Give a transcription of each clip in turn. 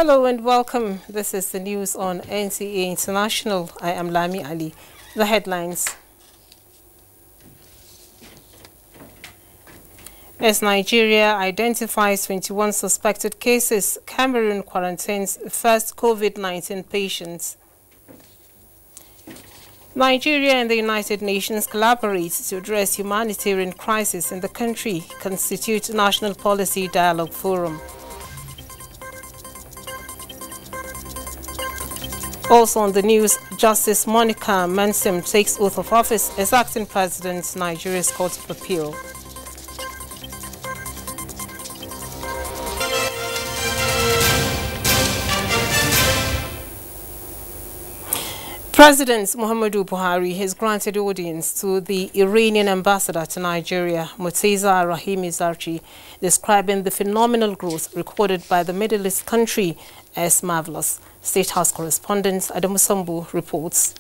Hello and welcome. This is the news on NTA International. I am Lami Ali. The headlines. As Nigeria identifies 21 suspected cases, Cameroon quarantines first COVID-19 patients. Nigeria and the United Nations collaborate to address humanitarian crisis in the country, constitute National Policy Dialogue Forum. Also on the news, Justice Monica Mansim takes oath of office as acting president, Nigeria's Court of Appeal. President Muhammadu Buhari has granted audience to the Iranian ambassador to Nigeria, Murteza Rahimi Zarchi, describing the phenomenal growth recorded by the Middle East country as marvelous. State House correspondent Adamu Sambu reports.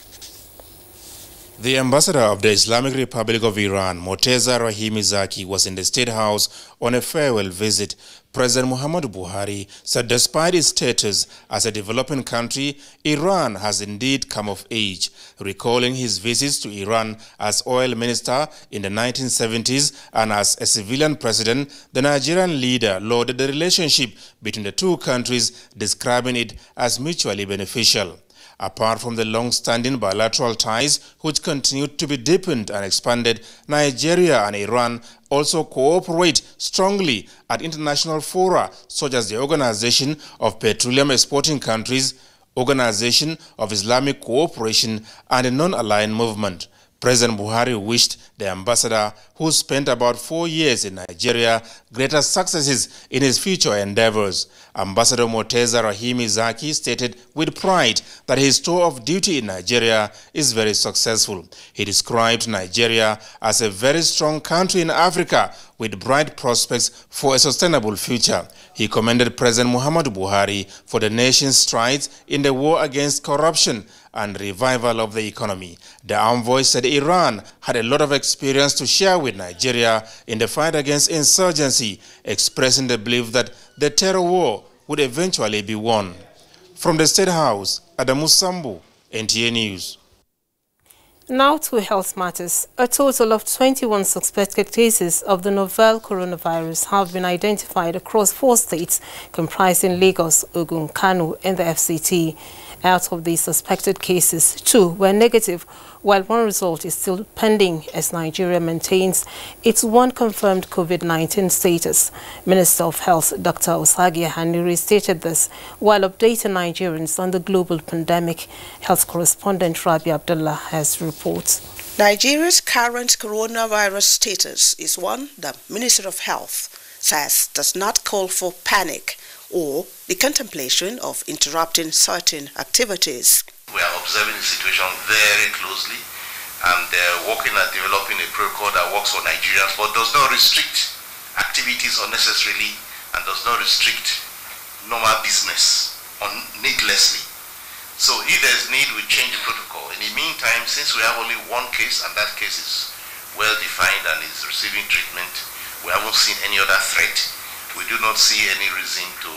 The ambassador of the Islamic Republic of Iran, Murteza Rahimi Zarchi, was in the State House on a farewell visit. President Muhammadu Buhari said despite its status as a developing country, Iran has indeed come of age, recalling his visits to Iran as oil minister in the 1970s and as a civilian president. The Nigerian leader lauded the relationship between the two countries, describing it as mutually beneficial. Apart from the long-standing bilateral ties, which continued to be deepened and expanded, Nigeria and Iran also cooperate strongly at international fora such as the Organization of Petroleum Exporting Countries, Organization of Islamic Cooperation, and the Non-Aligned Movement. President Buhari wished the ambassador, who spent about 4 years in Nigeria, greater successes in his future endeavors. Ambassador Murteza Rahimi Zarchi stated with pride that his tour of duty in Nigeria is very successful. He described Nigeria as a very strong country in Africa with bright prospects for a sustainable future. He commended President Muhammadu Buhari for the nation's strides in the war against corruption and revival of the economy. The envoy said Iran had a lot of experience to share with Nigeria in the fight against insurgency, expressing the belief that the terror war would eventually be won. From the State House, Adamu Sambu, NTA News. Now to health matters. A total of 21 suspected cases of the novel coronavirus have been identified across 4 states, comprising Lagos, Ogun, Kano, and the FCT. Out of these suspected cases, 2 were negative, while 1 result is still pending as Nigeria maintains its 1 confirmed COVID-19 status. Minister of Health Dr. Osagie Haniri stated this while updating Nigerians on the global pandemic. Health correspondent Rabi Abdullah has reports. Nigeria's current coronavirus status is one the Minister of Health says does not call for panic or the contemplation of interrupting certain activities. We are observing the situation very closely and working at developing a protocol that works for Nigerians but does not restrict activities unnecessarily and does not restrict normal business needlessly. So if there's need, we change the protocol. In the meantime, since we have only 1 case and that case is well defined and is receiving treatment, we haven't seen any other threat. We do not see any reason to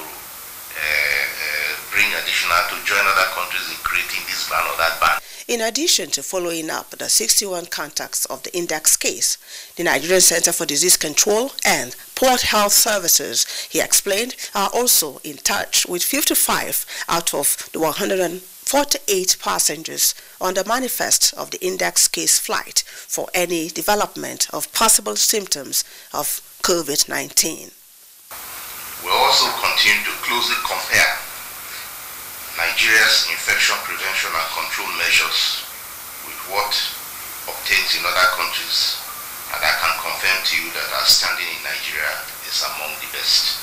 bring additional to join other countries in creating this ban or that ban. In addition to following up the 61 contacts of the index case, the Nigerian Center for Disease Control and Port Health Services, he explained, are also in touch with 55 out of the 148 passengers on the manifest of the index case flight for any development of possible symptoms of COVID-19. We also continue to closely compare Nigeria's infection prevention and control measures with what obtains in other countries, and I can confirm to you that our standing in Nigeria is among the best.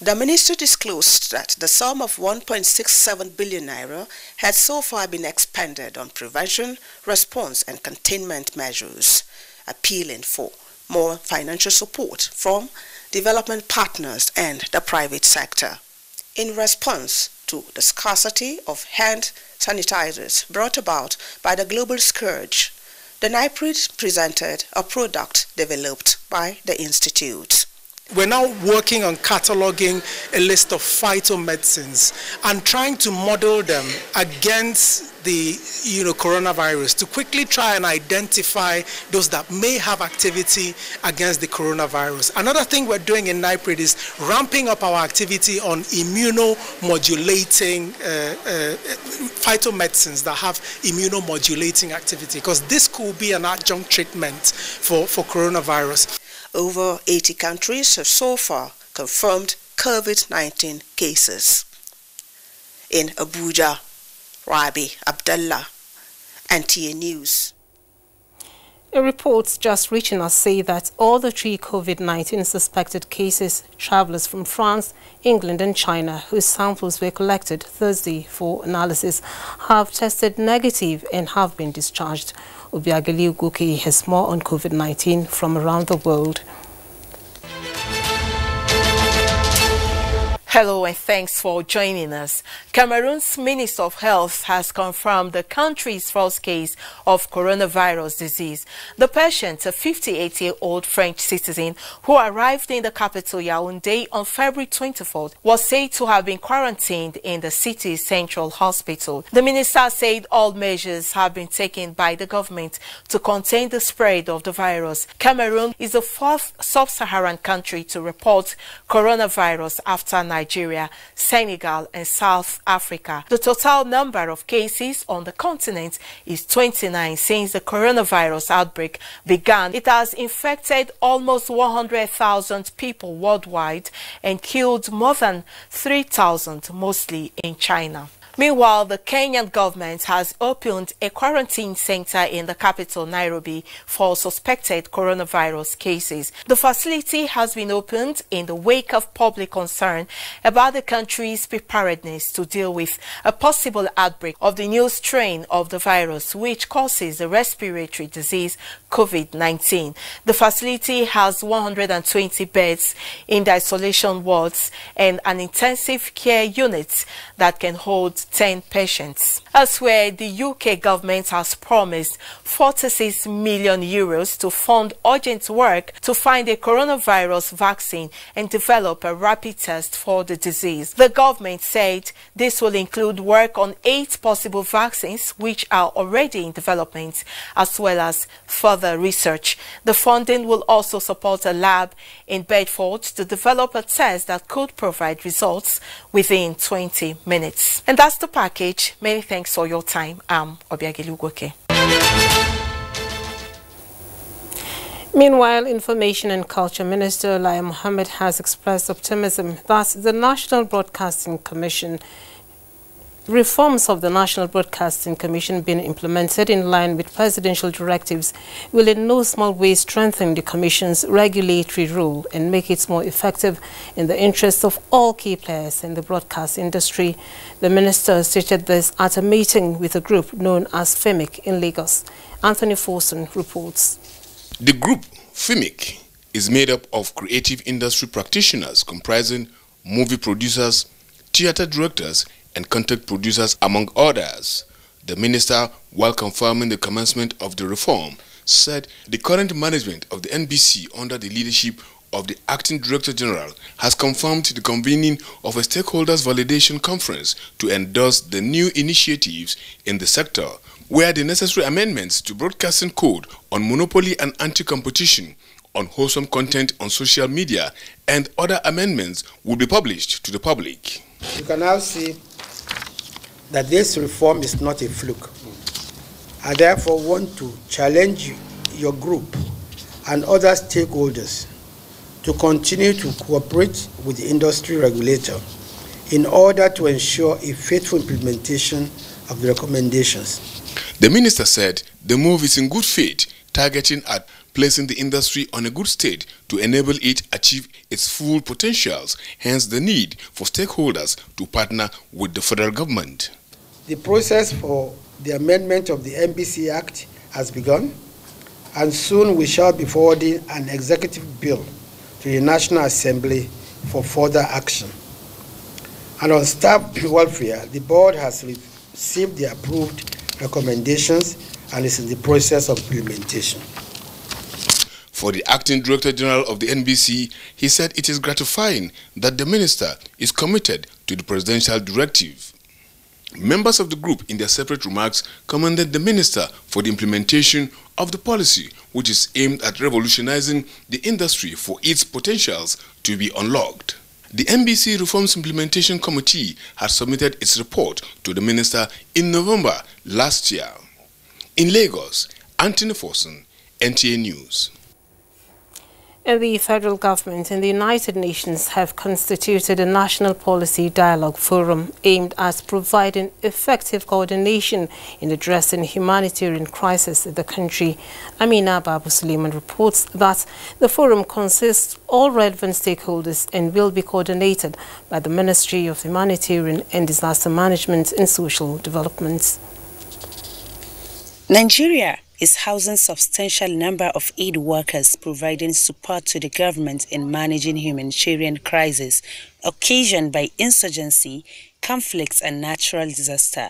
The minister disclosed that the sum of 1.67 billion naira had so far been expended on prevention, response and containment measures, appealing for more financial support from development partners and the private sector. In response to the scarcity of hand sanitizers brought about by the global scourge, the NIPRID presented a product developed by the institute. we're now working on cataloging a list of phytomedicines and trying to model them against the coronavirus to quickly try and identify those that may have activity against the coronavirus. Another thing we're doing in NIPRID is ramping up our activity on immunomodulating phytomedicines that have immunomodulating activity, because this could be an adjunct treatment for coronavirus. Over 80 countries have so far confirmed COVID-19 cases. In Abuja, Rabi Abdullah, NTA News. Reports just reaching us say that all the 3 COVID-19 suspected cases, travelers from France, England and China, whose samples were collected Thursday for analysis, have tested negative and have been discharged. Obiageli Ugoke has more on COVID-19 from around the world. Hello and thanks for joining us. Cameroon's Minister of Health has confirmed the country's first case of coronavirus disease. The patient, a 58-year-old French citizen who arrived in the capital Yaoundé on February 24th, was said to have been quarantined in the city's central hospital. The minister said all measures have been taken by the government to contain the spread of the virus. Cameroon is the 4th sub-Saharan country to report coronavirus after Nigeria, Senegal and South Africa. The total number of cases on the continent is 29 since the coronavirus outbreak began. It has infected almost 100,000 people worldwide and killed more than 3,000, mostly in China. Meanwhile, the Kenyan government has opened a quarantine center in the capital, Nairobi, for suspected coronavirus cases. The facility has been opened in the wake of public concern about the country's preparedness to deal with a possible outbreak of the new strain of the virus, which causes the respiratory disease COVID-19. The facility has 120 beds in the isolation wards and an intensive care unit that can hold 10 patients. Elsewhere, the UK government has promised 46 million euros to fund urgent work to find a coronavirus vaccine and develop a rapid test for the disease. The government said this will include work on 8 possible vaccines which are already in development, as well as further research. The funding will also support a lab in Bedford to develop a test that could provide results within 20 minutes. And that's the package. Many thanks for your time. I'm Obiageli Ugoke. Meanwhile, Information and Culture Minister Lai Mohammed has expressed optimism that the National Broadcasting Commission reforms of the National Broadcasting Commission being implemented in line with presidential directives will in no small way strengthen the Commission's regulatory role and make it more effective in the interest of all key players in the broadcast industry. The minister stated this at a meeting with a group known as FEMIC in Lagos. Anthony Forson reports. The group, FEMIC, is made up of creative industry practitioners comprising movie producers, theater directors, and content producers, among others. The minister, while confirming the commencement of the reform, said the current management of the NBC under the leadership of the Acting Director General has confirmed the convening of a stakeholders validation conference to endorse the new initiatives in the sector, where the necessary amendments to Broadcasting Code on monopoly and anti-competition, on wholesome content on social media, and other amendments will be published to the public. You can now see that this reform is not a fluke. I therefore want to challenge your group and other stakeholders to continue to cooperate with the industry regulator in order to ensure a faithful implementation of the recommendations. The minister said the move is in good faith, targeting at placing the industry on a good state to enable it achieve its full potentials, hence the need for stakeholders to partner with the federal government. The process for the amendment of the NBC Act has begun, and soon we shall be forwarding an executive bill to the National Assembly for further action. And on staff welfare, the board has received the approved recommendations and is in the process of implementation. For the acting Director General of the NBC, he said it is gratifying that the minister is committed to the presidential directive. Members of the group, in their separate remarks, commended the minister for the implementation of the policy, which is aimed at revolutionizing the industry for its potentials to be unlocked. The NBC Reforms Implementation Committee had submitted its report to the minister in November last year. In Lagos, Anthony Forson, NTA News. And the federal government and the United Nations have constituted a national policy dialogue forum aimed at providing effective coordination in addressing humanitarian crisis in the country. Amina Babu Suleiman reports that the forum consists of all relevant stakeholders and will be coordinated by the Ministry of Humanitarian and Disaster Management and Social Development. Nigeria is housing substantial number of aid workers providing support to the government in managing humanitarian crises occasioned by insurgency, conflicts and natural disaster.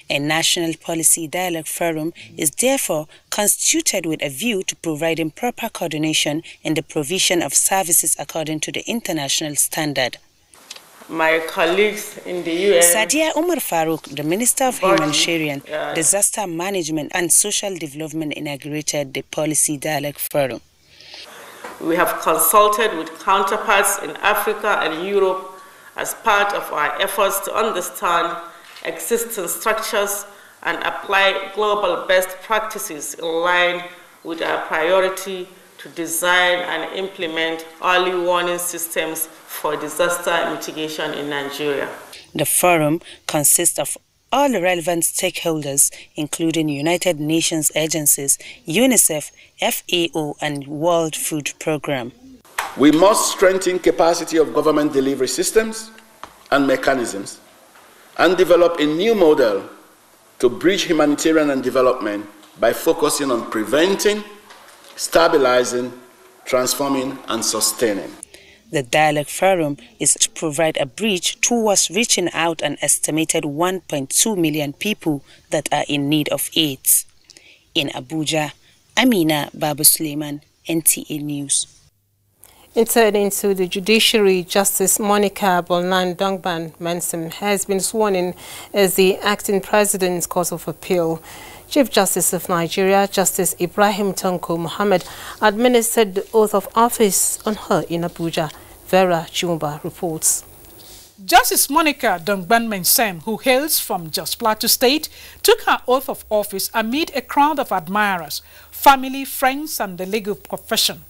A national policy dialogue forum is therefore constituted with a view to providing proper coordination in the provision of services according to the international standard. My colleagues in the UN. Sadia Umar Farouk, the Minister of Humanitarian, Disaster Management and Social Development, inaugurated the Policy Dialogue Forum. We have consulted with counterparts in Africa and Europe as part of our efforts to understand existing structures and apply global best practices in line with our priority to design and implement early warning systems for disaster mitigation in Nigeria. The forum consists of all relevant stakeholders, including United Nations agencies, UNICEF, FAO, and World Food Programme. We must strengthen capacity of government delivery systems and mechanisms and develop a new model to bridge humanitarian and development by focusing on preventing, stabilizing, transforming, and sustaining. The Dialogue Forum is to provide a bridge towards reaching out an estimated 1.2 million people that are in need of aid. In Abuja, Amina Babu Suleiman, NTA News. Turning to the judiciary, Justice Monica Bolnan Dongban Mensem has been sworn in as the acting President's Court of Appeal. Chief Justice of Nigeria, Justice Ibrahim Tanko Muhammad, administered the oath of office on her in Abuja. Vera Chumba reports. Justice Monica Dongban Mensem, who hails from Jos Plateau State, took her oath of office amid a crowd of admirers, family, friends, and the legal profession.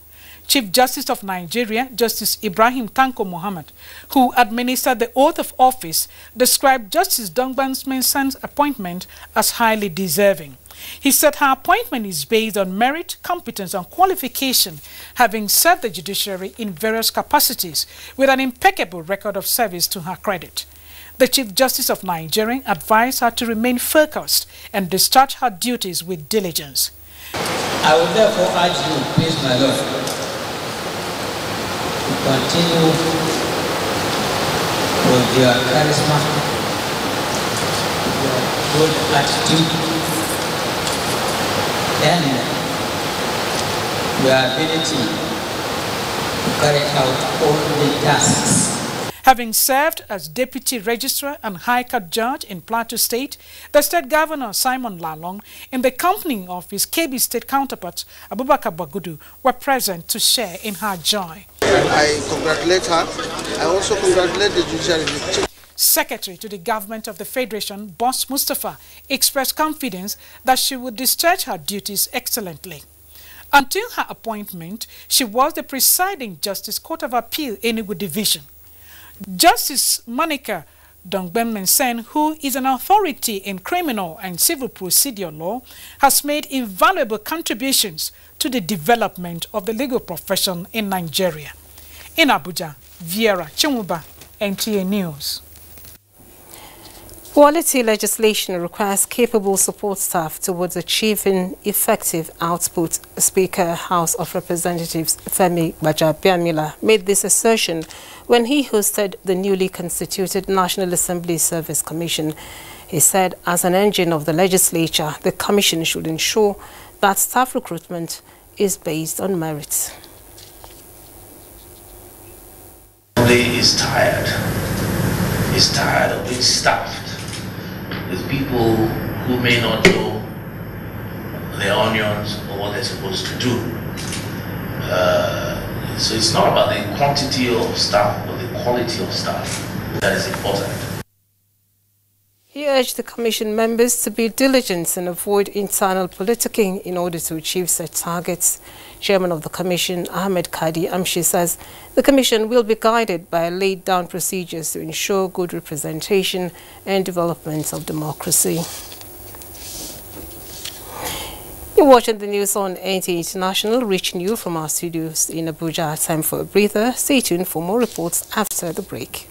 Chief Justice of Nigeria, Justice Ibrahim Tanko Muhammad, who administered the oath of office, described Justice Dongban Mensem's appointment as highly deserving. He said her appointment is based on merit, competence, and qualification, having served the judiciary in various capacities with an impeccable record of service to her credit. The Chief Justice of Nigeria advised her to remain focused and discharge her duties with diligence. I would therefore urge you, please, my Lord, to continue with your charisma, your good attitude, and your ability to carry out all the tasks. Having served as Deputy Registrar and High Court Judge in Plateau State, the State Governor Simon Lalong, in the company of his KB State counterpart Abubakar Bagudu, were present to share in her joy. I congratulate her. I also congratulate the judiciary. Secretary to the Government of the Federation, Boss Mustafa, expressed confidence that she would discharge her duties excellently. Until her appointment, she was the presiding Justice Court of Appeal Enugu Division. Justice Monica Dongban Mensem, who is an authority in criminal and civil procedure law, has made invaluable contributions to the development of the legal profession in Nigeria. In Abuja, Vera Chumuba, NTA News. Quality legislation requires capable support staff towards achieving effective output. Speaker, House of Representatives Femi Gbajabiamila made this assertion when he hosted the newly constituted National Assembly Service Commission. He said, as an engine of the legislature, the commission should ensure that staff recruitment is based on merit. Is tired. Is tired of being staffed with people who may not know their onions or what they're supposed to do. So it's not about the quantity of staff, but the quality of staff that is important. He urged the Commission members to be diligent and avoid internal politicking in order to achieve set targets. Chairman of the Commission, Ahmed Kadi Amshi, says the Commission will be guided by laid-down procedures to ensure good representation and development of democracy. You're watching the news on NT International, reaching you from our studios in Abuja. Time for a breather. Stay tuned for more reports after the break.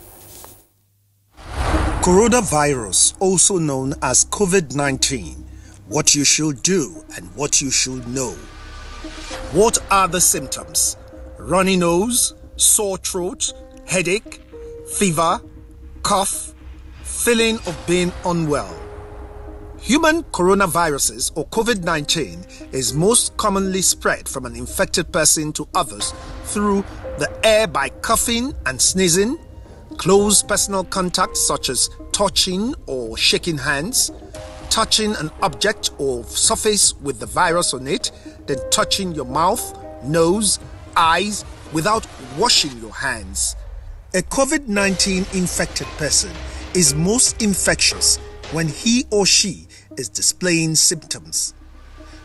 Coronavirus, also known as COVID-19, what you should do and what you should know. What are the symptoms? Runny nose, sore throat, headache, fever, cough, feeling of being unwell. Human coronaviruses or COVID-19 is most commonly spread from an infected person to others through the air by coughing and sneezing, close personal contact such as touching or shaking hands, touching an object or surface with the virus on it, then touching your mouth, nose, eyes without washing your hands. A COVID-19 infected person is most infectious when he or she is displaying symptoms.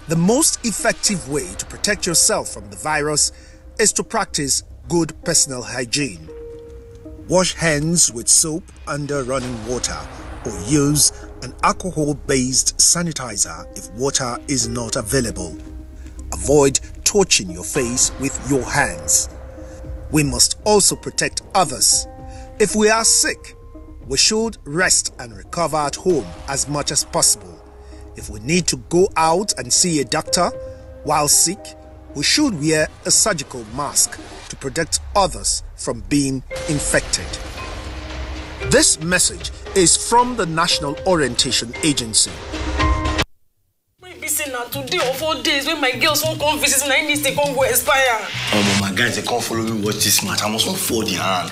The most effective way to protect yourself from the virus is to practice good personal hygiene. Wash hands with soap under running water or use an alcohol-based sanitizer if water is not available. Avoid touching your face with your hands. We must also protect others. If we are sick, we should rest and recover at home as much as possible. If we need to go out and see a doctor while sick, we should wear a surgical mask to protect others from being infected. This message is from the National Orientation Agency. Maybe say now 2 or 4 days when my girls won't come visit and I need to come go expire. Oh, my guys, they can't follow me watch this match. I must not fold the hand.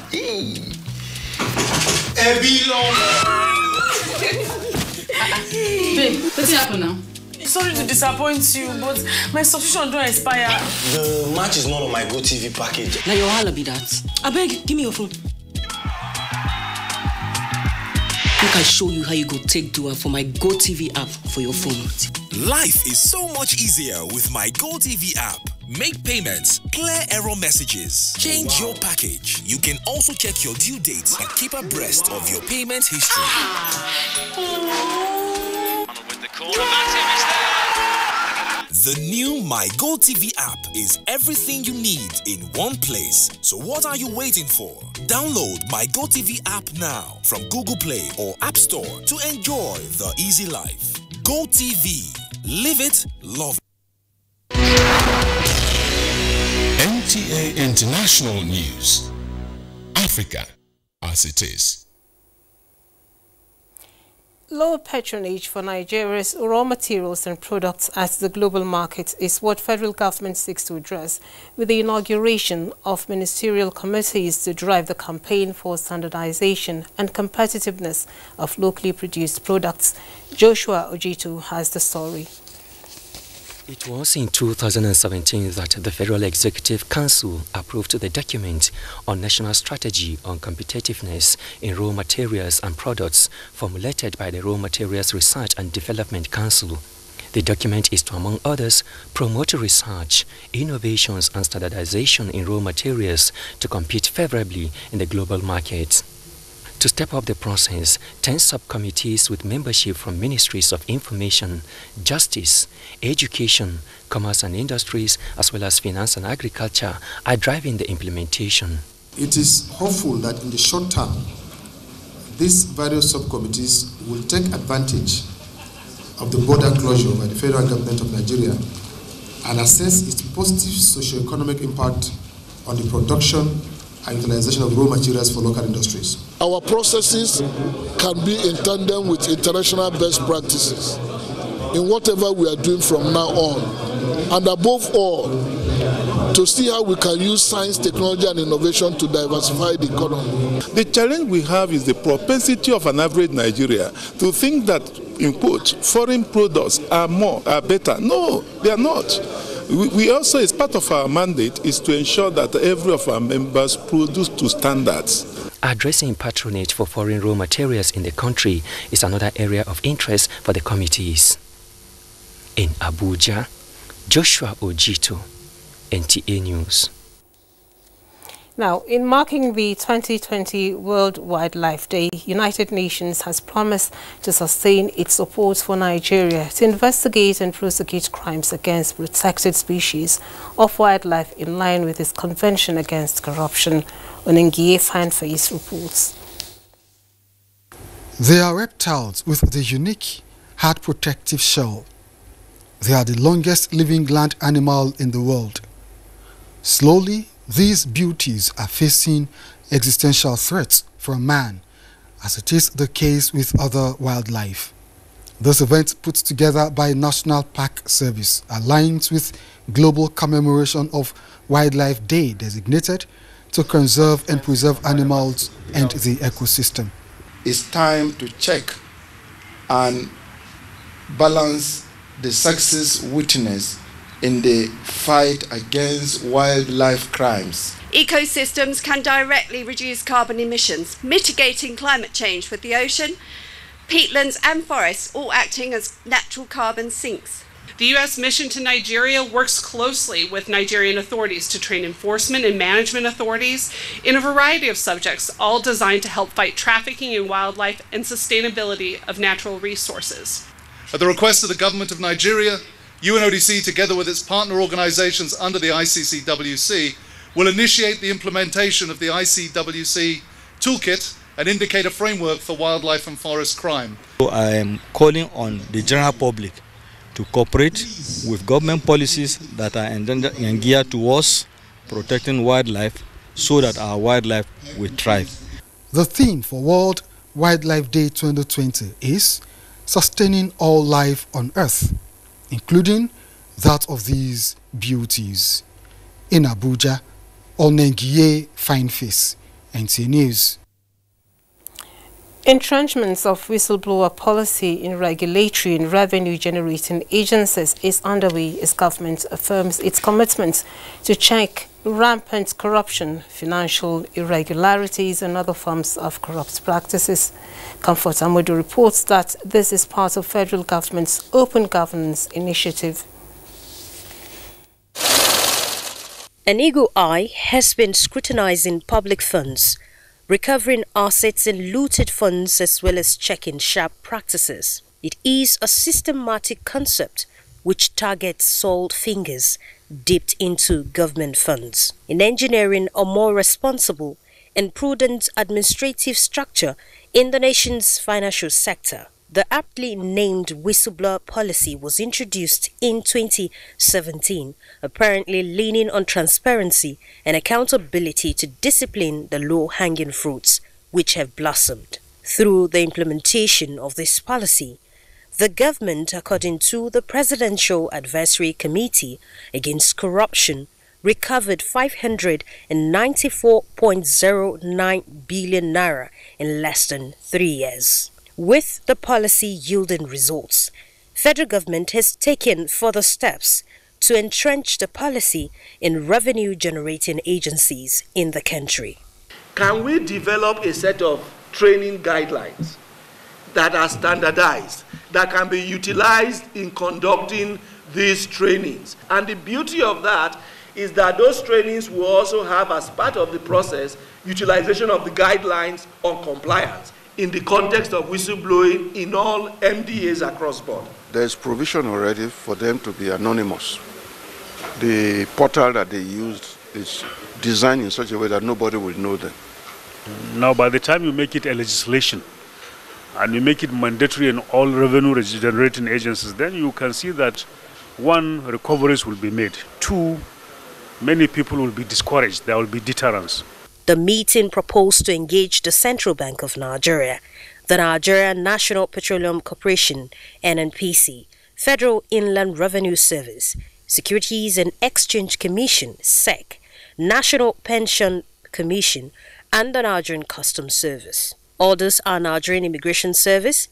Babe, what's happening now? Sorry to disappoint you, but my subscription don't expire. The match is not on my GoTV package. Now your holla be that. I beg, give me your phone. Make I show you how you go take do it for my GoTV app for your phone. Life is so much easier with my GoTV app. Make payments, clear error messages, change your package. You can also check your due dates and keep abreast of your payment history. The new My GoTV app is everything you need in one place. So what are you waiting for? Download My GoTV app now from Google Play or App Store to enjoy the easy life. GoTV. Live it, love it. NTA International News. Africa as it is. Lower patronage for Nigeria's raw materials and products at the global market is what federal government seeks to address with the inauguration of ministerial committees to drive the campaign for standardization and competitiveness of locally produced products. Joshua Ojitu has the story. It was in 2017 that the Federal Executive Council approved the document on National Strategy on Competitiveness in Raw Materials and Products formulated by the Raw Materials Research and Development Council. The document is to, among others, promote research, innovations and standardization in raw materials to compete favorably in the global market. To step up the process, 10 subcommittees with membership from Ministries of Information, Justice, Education, Commerce and Industries, as well as Finance and Agriculture, are driving the implementation. It is hopeful that in the short term, these various subcommittees will take advantage of the border closure by the federal government of Nigeria and assess its positive socio-economic impact on the production and utilization of raw materials for local industries. Our processes can be in tandem with international best practices in whatever we are doing from now on, and above all, to see how we can use science, technology, and innovation to diversify the economy. The challenge we have is the propensity of an average Nigerian to think that, in quotes, foreign products are better. No, they are not. We also, as part of our mandate, is to ensure that every of our members produce to standards. Addressing patronage for foreign raw materials in the country is another area of interest for the committees. In Abuja, Joshua Ojito, NTA News. Now, in marking the 2020 World Wildlife Day, United Nations has promised to sustain its support for Nigeria to investigate and prosecute crimes against protected species of wildlife in line with its Convention Against Corruption. Onengiye Fanface reports. They are reptiles with the unique hard protective shell. They are the longest living land animal in the world. Slowly, these beauties are facing existential threats from man, as it is the case with other wildlife. This event, put together by National Park Service, aligns with global commemoration of Wildlife Day designated to conserve and preserve animals and the ecosystem. It's time to check and balance the sexes' witness in the fight against wildlife crimes. Ecosystems can directly reduce carbon emissions, mitigating climate change with the ocean, peatlands and forests all acting as natural carbon sinks. The U.S. mission to Nigeria works closely with Nigerian authorities to train enforcement and management authorities in a variety of subjects, all designed to help fight trafficking in wildlife and sustainability of natural resources. At the request of the government of Nigeria, UNODC, together with its partner organizations under the ICCWC, will initiate the implementation of the ICWC Toolkit, an indicator framework for wildlife and forest crime. I am calling on the general public to cooperate with government policies that are geared towards protecting wildlife so that our wildlife will thrive. The theme for World Wildlife Day 2020 is sustaining all life on Earth, including that of these beauties. In Abuja, Onengiye Fanface, NTA News. Entrenchments of whistleblower policy in regulatory and revenue-generating agencies is underway as government affirms its commitment to check rampant corruption, financial irregularities, and other forms of corrupt practices. Comfort Amodu reports that this is part of federal government's open governance initiative. An eagle eye has been scrutinizing public funds, recovering assets and looted funds, as well as checking sharp practices. It is a systematic concept which targets soiled fingers dipped into government funds in engineering a more responsible and prudent administrative structure in the nation's financial sector. The aptly named whistleblower policy was introduced in 2017, apparently leaning on transparency and accountability to discipline the low-hanging fruits which have blossomed. Through the implementation of this policy, the government, according to the Presidential Advisory Committee Against Corruption, recovered 594.09 billion naira in less than 3 years. With the policy yielding results, federal government has taken further steps to entrench the policy in revenue-generating agencies in the country. Can we develop a set of training guidelines that are standardized, that can be utilized in conducting these trainings? And the beauty of that is that those trainings will also have, as part of the process, utilization of the guidelines on compliance in the context of whistleblowing in all MDAs across board. There is provision already for them to be anonymous. The portal that they used is designed in such a way that nobody will know them. Now, by the time you make it a legislation and you make it mandatory in all revenue-generating agencies, then you can see that, one, recoveries will be made. Two, many people will be discouraged. There will be deterrence. The meeting proposed to engage the Central Bank of Nigeria, the Nigerian National Petroleum Corporation, NNPC, Federal Inland Revenue Service, Securities and Exchange Commission, SEC, National Pension Commission, and the Nigerian Customs Service. Others are Nigerian Immigration Service,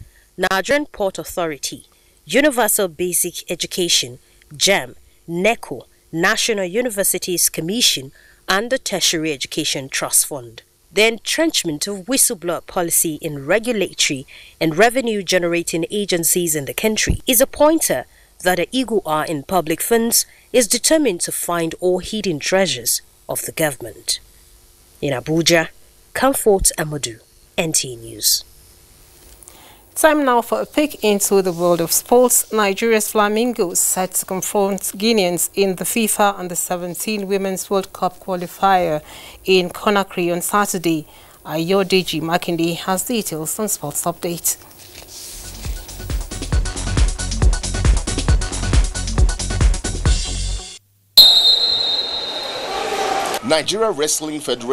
Nigerian Port Authority, Universal Basic Education, JAM, NECO, National Universities Commission, and the Tertiary Education Trust Fund. The entrenchment of whistleblower policy in regulatory and revenue-generating agencies in the country is a pointer that the Eagle Eye in public funds is determined to find all hidden treasures of the government. In Abuja, Comfort Amadou, NTA News. Time now for a peek into the world of sports. Nigeria's Flamingos set to confront Guineans in the FIFA Under-17 Women's World Cup qualifier in Conakry on Saturday. Ayodeji Makinde has details on Sports Update. Nigeria Wrestling Federation